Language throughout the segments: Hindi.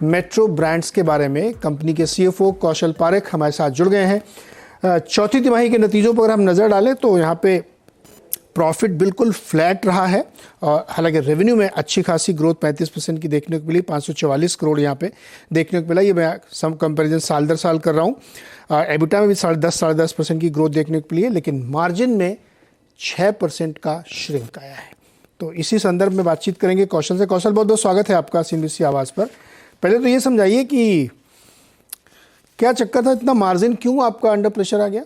मेट्रो ब्रांड्स के बारे में। कंपनी के सीएफओ कौशल पारेख हमारे साथ जुड़ गए हैं। चौथी तिमाही के नतीजों पर हम नज़र डालें तो यहाँ पे प्रॉफिट बिल्कुल फ्लैट रहा है, और हालांकि रेवेन्यू में अच्छी खासी ग्रोथ 35% की देखने को मिली, 544 करोड़ यहाँ पे देखने को मिला। ये मैं सम कंपैरिजन साल दर साल कर रहा हूँ। एबिटा में भी 10.5% की ग्रोथ देखने को मिली है, लेकिन मार्जिन में 6% का श्रिंक आया है। तो इसी संदर्भ में बातचीत करेंगे कौशल से। कौशल, बहुत बहुत स्वागत है आपका CNBC आवाज़ पर। पहले तो ये समझाइए कि क्या चक्कर था, इतना मार्जिन क्यों आपका अंडर प्रेशर आ गया?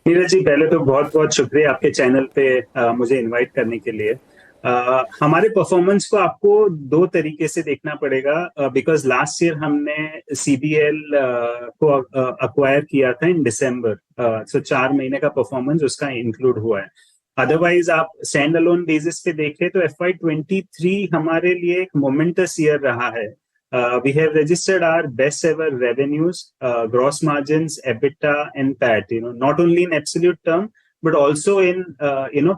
नीरज जी, पहले तो बहुत बहुत शुक्रिया आपके चैनल पे मुझे इनवाइट करने के लिए। हमारे परफॉर्मेंस को आपको दो तरीके से देखना पड़ेगा, बिकॉज लास्ट ईयर हमने CBL को अक्वायर किया था इन दिसंबर, सो 4 महीने का परफॉर्मेंस उसका इंक्लूड हुआ है। अदरवाइज आप स्टैंड अलोन बेसिस पे देखें तो FY23 हमारे लिए एक मोमेंटस ईयर रहा है। We have registered our best ever revenues, gross margins, EBITDA and PAT, not only in absolute term, but also in,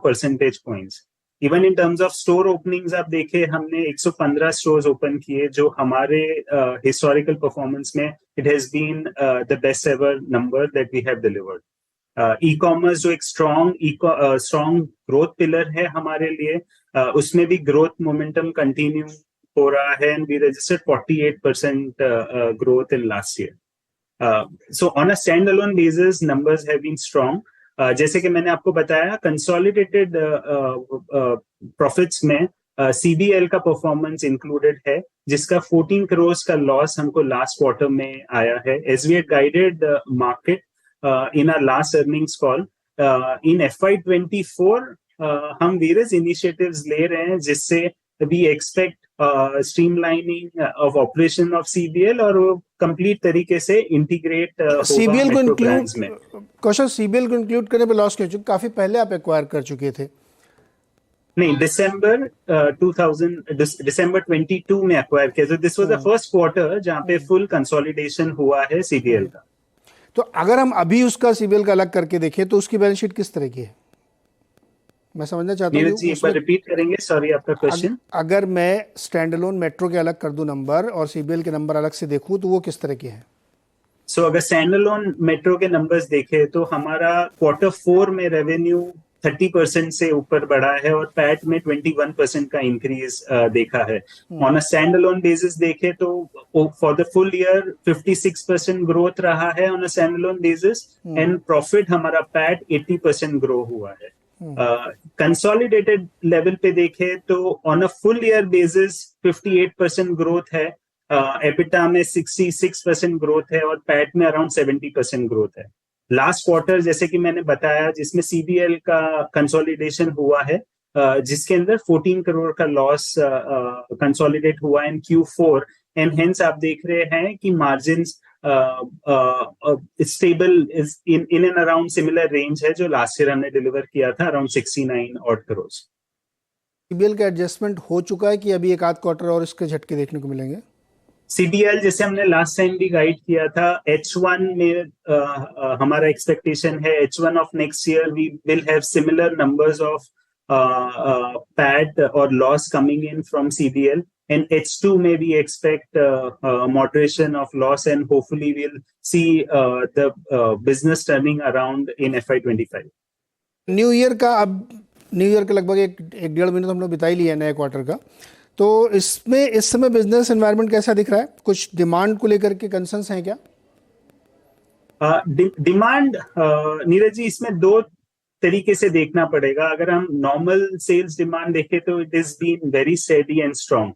percentage points. Even in terms of store openings, आप देखें हमने 115 stores open किए, जो हमारे historical performance में it has been the best ever number that we have delivered. E-commerce जो एक strong growth pillar है हमारे लिए, उसमें भी growth momentum continue हो रहा है, and we registered 48% growth in last year. So on a standalone basis, numbers have been strong. जैसे कि मैंने आपको बताया, consolidated profits में CBL का performance included है, जिसका 14 crores का loss हमको last quarter में आया है. As we had guided the market in our last earnings call, in FY24 हम various initiatives ले रहे हैं, जिससे we expect streamlining of operation of CBL और वो complete तरीके से integrate CBL को include में। कौशल, CBL को include करने पे लॉस क्यों? चूंकि काफी पहले आप एक्वायर कर चुके थे। नहीं, दिसंबर 22 में एक्वायर किया, so this was the first quarter जहाँ पे full consolidation हुआ है CBL का। तो अगर हम अभी उसका CBL का अलग करके देखें तो उसकी बैलेंस शीट किस तरह की है? मैं समझना चाहता हूँ। एक बार रिपीट करेंगे, सॉरी आपका क्वेश्चन। अगर मैं स्टैंड अलोन मेट्रो के अलग कर दूं नंबर और CBL के नंबर अलग से देखूं तो वो किस तरह के हैं? सो अगर स्टैंड अलोन मेट्रो के नंबर्स देखें तो हमारा Q4 में रेवेन्यू 30% से ऊपर बढ़ा है और पैट में 21% का इंक्रीज देखा है। On a stand alone basis देखें तो for the full year 56% growth रहा है on a stand alone basis, and profit हमारा पैट 80% ग्रो हुआ है। कंसोलिडेटेड लेवल पे देखे तो on a full year basis 58% growth है, एबिटा में 66% ग्रोथ है और पैट में अराउंड 70% ग्रोथ है। लास्ट क्वार्टर जैसे कि मैंने बताया, जिसमें CBL का कंसोलिडेशन हुआ है, जिसके अंदर 14 करोड़ का लॉस कंसोलिडेट हुआ इन Q4, एंड हेंस आप देख रहे हैं कि margins stable is in and around similar range है जो लास्ट ईयर हमने डिलीवर किया था, अराउंड 69 odd crores। CBL का एडजस्टमेंट हो चुका है कि अभी एक आध क्वार्टर और इसके झटके देखने को मिलेंगे? CBL जैसे हमने लास्ट टाइम भी गाइड किया था, H1 में हमारा एक्सपेक्टेशन है H1 of next year we will have similar numbers of PAT और loss coming in from CBL, and H2 may we expect moderation of loss, and hopefully we'll see the business turning around in FY25। New year का लगभग एक डेढ़ महीने तो हम लोग बिता ही लिया नए क्वार्टर का, तो इसमें इस समय बिजनेस एनवायरनमेंट कैसा दिख रहा है? कुछ डिमांड को लेकर के कंसर्न्स हैं क्या? डिमांड नीरज जी, इसमें दो तरीके से देखना पड़ेगा। अगर हम नॉर्मल सेल्स डिमांड देखें तो it is been very steady and strong.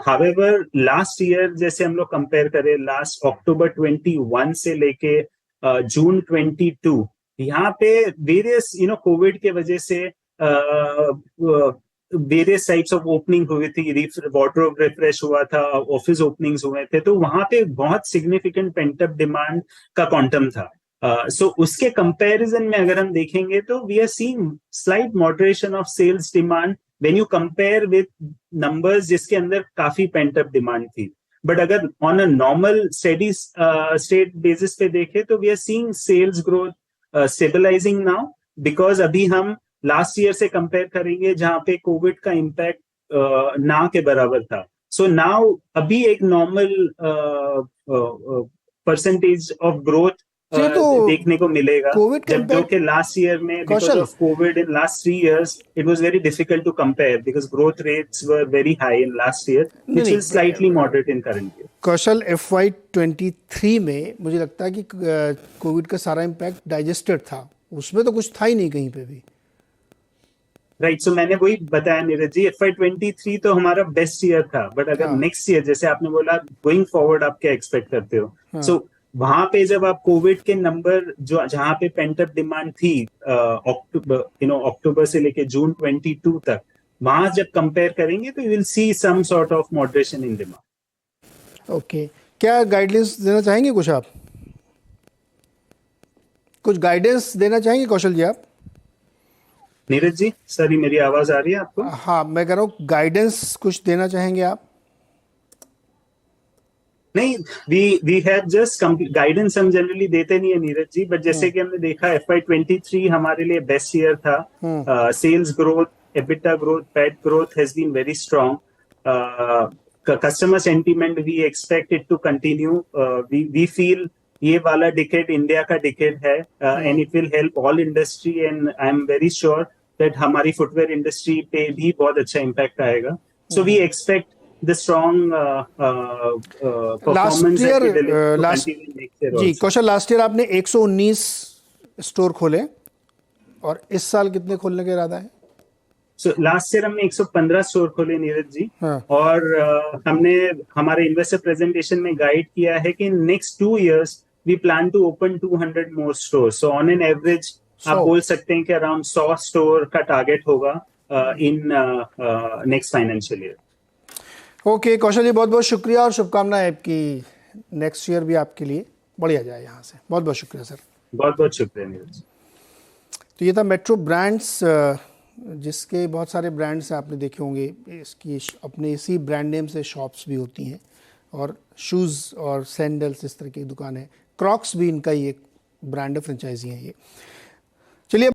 However last year जैसे हम लोग कंपेयर करें, लास्ट अक्टूबर 21 से लेके जून 22, यहाँ पे वेरियस कोविड के वजह से वेरियस टाइप्स ऑफ ओपनिंग हुई थी, वार्डरोब रिफ्रेश हुआ था, ऑफिस ओपनिंग्स हुए थे, तो वहां पे बहुत सिग्निफिकेंट पेंटअप डिमांड का क्वांटम था। सो उसके कंपैरिजन में अगर हम देखेंगे तो we are seeing slight moderation of sales demand when you compare with numbers जिसके अंदर काफी पेंटअप डिमांड थी। बट अगर on a normal steady state basis पे देखें तो we are seeing sales growth stabilising now, because अभी हम लास्ट ईयर से कंपेयर करेंगे जहां पे कोविड का इम्पैक्ट ना के बराबर था। सो नाउ अभी एक नॉर्मल परसेंटेज ऑफ ग्रोथ ये तो देखने को मिलेगा, कोविड के जब जो इम्पैक्ट, कि लास्ट ईयर में because Kaushal, of Covid in last 3 years it was very difficult to compare because growth rates were very high in last year नहीं विच विल स्लाइटली नहीं, moderate in current year. Kaushal FY23 में मुझे लगता है कि कोविड का सारा इम्पैक्ट डाइजेस्टेड था, उसमें तो कुछ था ही नहीं कहीं पे भी। राइट, सो मैंने वही बताया नीरज जी, FY23 तो हमारा बेस्ट ईयर था, बट अगर हाँ नेक्स्ट ईयर जैसे आपने बोला गोइंग फॉरवर्ड आप क्या एक्सपेक्ट करते हो, हाँ। सो वहां पे जब आप कोविड के नंबर जो जहां पे पेंटअप डिमांड थी अक्टूबर से लेके जून 22 तक, वहां जब कंपेयर करेंगे तो you will see some sort of moderation in demand. Okay, क्या गाइडेंस देना चाहेंगे कुछ आप? कुछ गाइडेंस देना चाहेंगे कौशल जी आप? नीरज जी, सर मेरी आवाज आ रही है आपको? हाँ, मैं कह रहा हूँ गाइडेंस कुछ देना चाहेंगे आप? नहीं, वी हैव जस्ट गाइडेंस हम जनरली देते नहीं है नीरज जी, बट जैसे कि हमने देखा FY23 हमारे लिए बेस्ट ईयर था। Sales growth, EBITDA growth, PAT growth has been very strong. Customer sentiment we expect it to continue. We feel ये वाला डिकेड इंडिया का डिकेड है and it will help all industry and I am very sure that हमारी फुटवेयर इंडस्ट्री पे भी बहुत अच्छा इम्पैक्ट आएगा। So we expect the strong performance that we deliver to continue next year जी also. कौशल, लास्ट ईयर आपने 119 स्टोर खोले और इस साल कितने खोलने का इरादा है? So लास्ट ईयर हमने 115 स्टोर खोले नीरज जी। हाँ। और हमने हमारे इन्वेस्टर प्रेजेंटेशन में गाइड किया है कि next 2 years we plan to open 200 more store. So on an average आप बोल सकते हैं कि अराउंड 100 स्टोर का टारगेट होगा in next financial year. Okay Kaushal ji, बहुत बहुत शुक्रिया और शुभकामनाएं आपकी, नेक्स्ट ईयर भी आपके लिए बढ़िया जाए यहाँ से। बहुत बहुत शुक्रिया सर। बहुत बहुत शुक्रिया नीरज। तो ये था मेट्रो ब्रांड्स, जिसके बहुत सारे ब्रांड्स आपने देखे होंगे, इसकी अपने इसी ब्रांड नेम से शॉप्स भी होती हैं और शूज़ और सैंडल्स इस तरह की दुकान है। क्रॉक्स भी इनका ही एक ब्रांड फ्रेंचाइजी है ये।